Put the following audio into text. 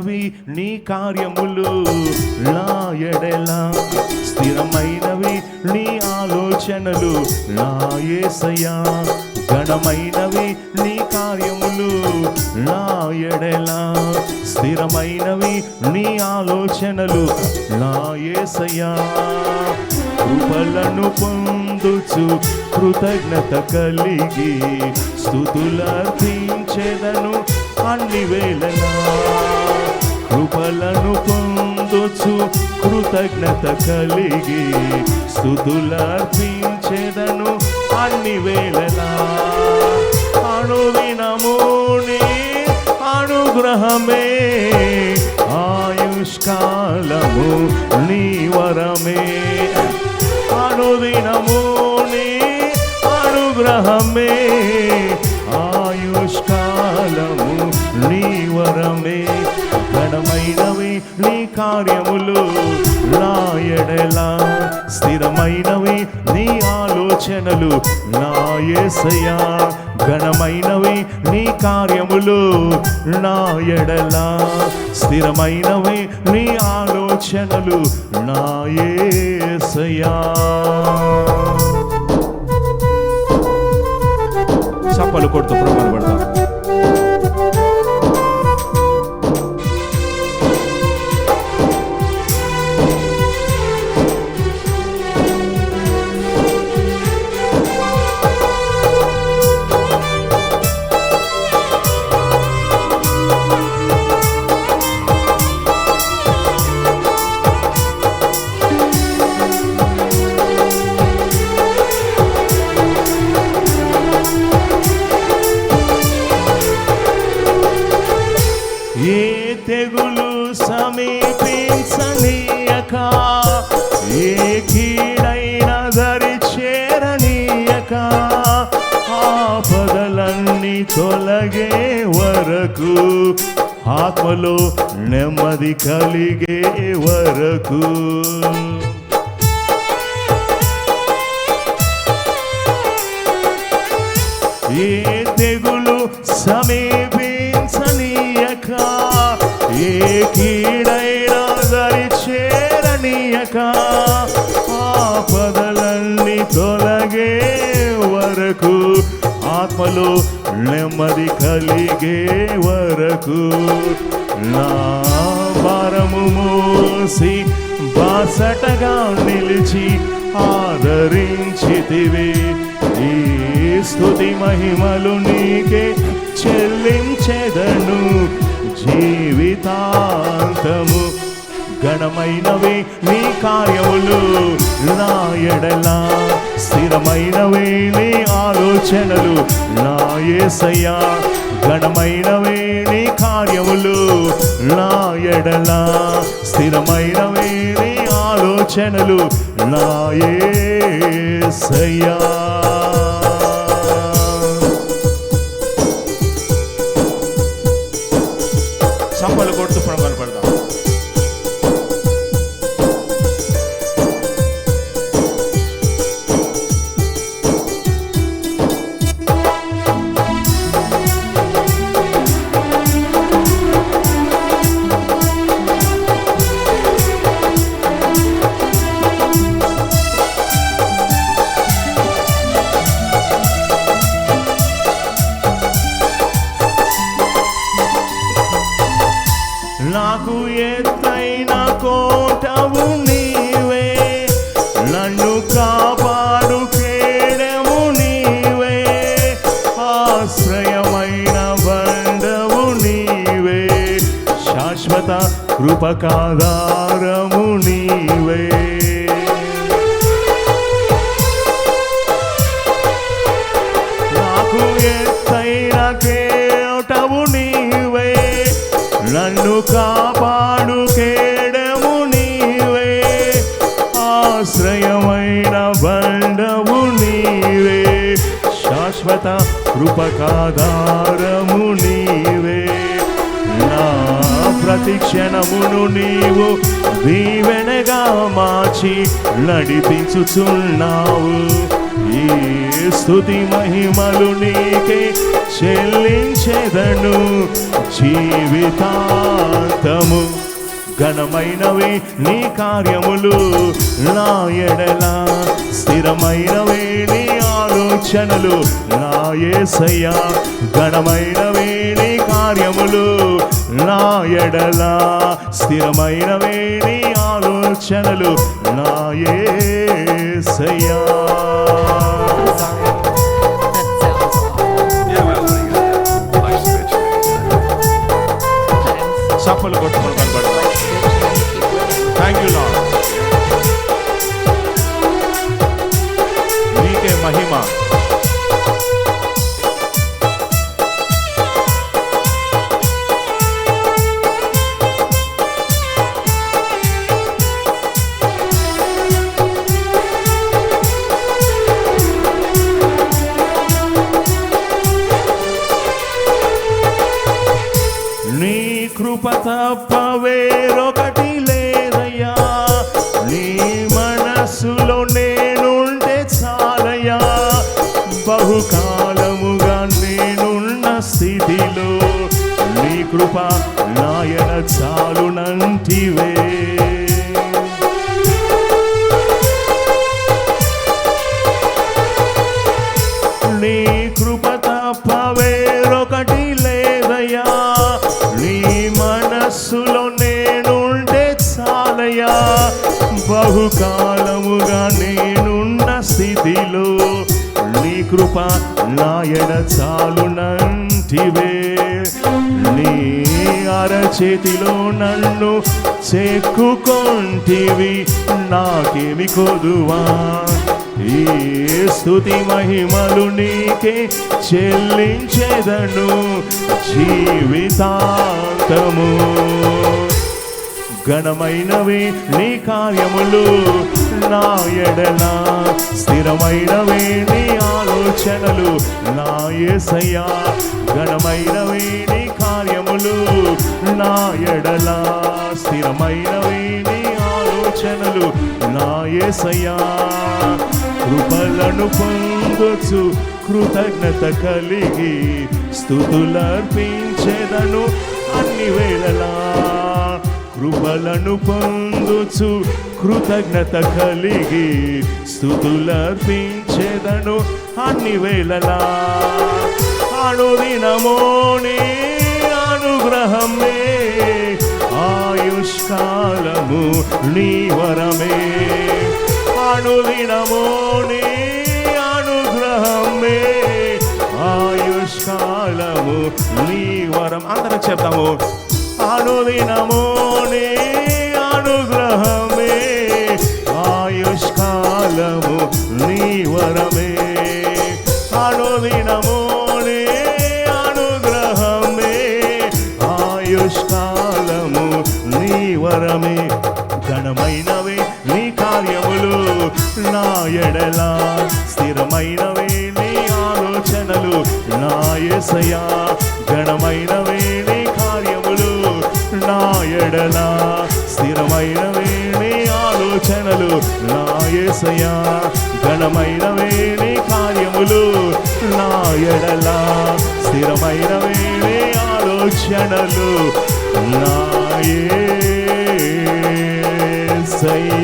స్థిరమైనవి నీ కార్యములు నా ఎడల, స్థిరమైనవి నీ ఆలోచనలు నా యేసయ్యా. ఘనమైనవి నీ కార్యములు నా ఎడల, స్థిరమైనవి నీ ఆలోచనలు నా యేసయ్యా. కృపలను పొందుచు కృతజ్ఞత కలిగి స్తుతులర్పించెదను అన్ని వేళలా. కృపలను పొందుచు కృతజ్ఞత కలిగి స్తుతులర్పించెదను అన్ని వేళలా. అనుదినముని అనుగ్రహమే ఆయుష్కాలము నీ వరమే. అనుదినముని అనుగ్రహమే ఆయుష్కాలము నీ వరమే. ఘనమైనవి నీ కార్యములు నా ఎడల, స్థిరమైనవి నీ ఆలోచనలు నా యేసయ్యా. ఘనమైనవి నీ కార్యములు నా ఎడల, స్థిరమైనవి నీ ఆలోచనలు నా యేసయ్యా. చప్పలు కొడుతూ ప్రభువును పడతాం. ఏ తెగులు సమీపించనీయక, ఏ కీడైన దరి చేరనీయక, ఆపదలన్నీ తొలగే వరకు, ఆత్మలో నెమ్మది కలిగే వరకు. ఏ తెగులు సమీపించనీయక, ఏ కీడైన దరి చేరనీయక, ఆపదలన్నీ తొలగే వరకు, ఆత్మలో నెమ్మది కలిగే వరకు. నా భారము మోసి బాసటగా నిలిచి ఆదరించితివి, ఈ స్తుతి మహిమలు నీకే చెల్లించెదను జీవితాంతము. ఘనమైనవి నీ కార్యములు నా ఎడల, స్థిరమైనవి నీ ఆలోచనలు నా యేసయ్యా. ఘనమైనవి నీ కార్యములు నా ఎడల, స్థిరమైనవి నీ ఆలోచనలు నా యేసయ్యా. చప్పలు కొడుతూ ప్రభువును పడదాం. నాకు ఎత్తైన కోటవు నీవే, నన్ను కాపాడు కేడము నీవే, ఆశ్రయమైన బండవు నీవే, శాశ్వత కృపకాధారము నీవే. నాకు ఎత్తైన కోటవు నీవే, నన్ను కాపాడు కేడము నీవే, ఆశ్రయమైన బండవు నీవే, శాశ్వత కృపకాధారము నీవే. నా ప్రతి క్షణమును నీవు దీవెనగా మార్చి నడిపించుచున్నావు, ఈ స్తుతి మహిమలు నీకే చెల్లించెదను జీవితాంతము. ఘనమైనవి నీ కార్యములు నా ఎడల, స్థిరమైనవి నీ ఆలోచనలు నా యేసయ్యా. ఘనమైనవి నీ కార్యములు నా ఎడల, స్థిరమైనవి నీ ఆలోచనలు నా యేసయ్యా. చప్పలు కొట్టుకొని కనబడతాం. Thank you lord. నీకే మహిమ. నీ కృప తప్ప వేరొకటి లేదయ్యా, నీ మనస్సులో నేనుంటే చాలయ్యా. బహుకాలముగా నేనున్న స్థితిలో నీ కృప నాయన చాలునంటివే. నీ కృప తప్ప వేరొకటి లేదయ్యా, నీ మనస్సులో నేనుంటే చాలయ్యా. బహుకాలముగా నేనున్న స్థితిలో నీ కృప నాయన చాలునంటివే. నీ అరచేతిలో నన్ను చెక్కుకొంటివి, నాకేమి కొదువా. ఈ స్తుతి మహిమలు నీకే చెల్లించెదను జీవితాంతము. ఘనమైనవి నీ కార్యములు నా ఎడల, స్థిరమైనవి నీ ఆలోచనలు నా యేసయ్యా. ఘనమైనవి నీ కార్యములు నా ఎడల, స్థిరమైనవి నీ ఆలోచనలు నా యేసయ్యా. కృపలను పొందొచ్చు కృతజ్ఞత కలిగి, స్తుతులర్పించెదను అన్ని వేళలా. కృపలను పొందుచు కృతజ్ఞత కలిగి, స్తుతులర్పించెదను అన్ని వేళలా. అనుదినమో నీ అనుగ్రహమే, ఆయుష్కాలము నీ వరమే. అనుదినమో నీ అనుగ్రహమే, ఆయుష్కాలము నీ వరం. అందరం చెప్తాము. అనుదినమో నీ అనుగ్రహమే, ఆయుష్కాలము నీ వరమే. అనుదినమో నీ అనుగ్రహమే, ఆయుష్కాలము నీ వరమే. ఘనమైనవి నీ కార్యములు నా ఎడల, స్థిరమైనవి నీ ఆలోచనలు నా యేసయ్యా. ఘనమైనవి నీ కార్యములు నా ఎడల, స్థిరమైనవి నీ ఆలోచనలు నా యేసయ్యా. ఘనమైనవి నీ కార్యములు నా ఎడల, స్థిరమైనవి నీ ఆలోచనలు నా యేసయ్యా.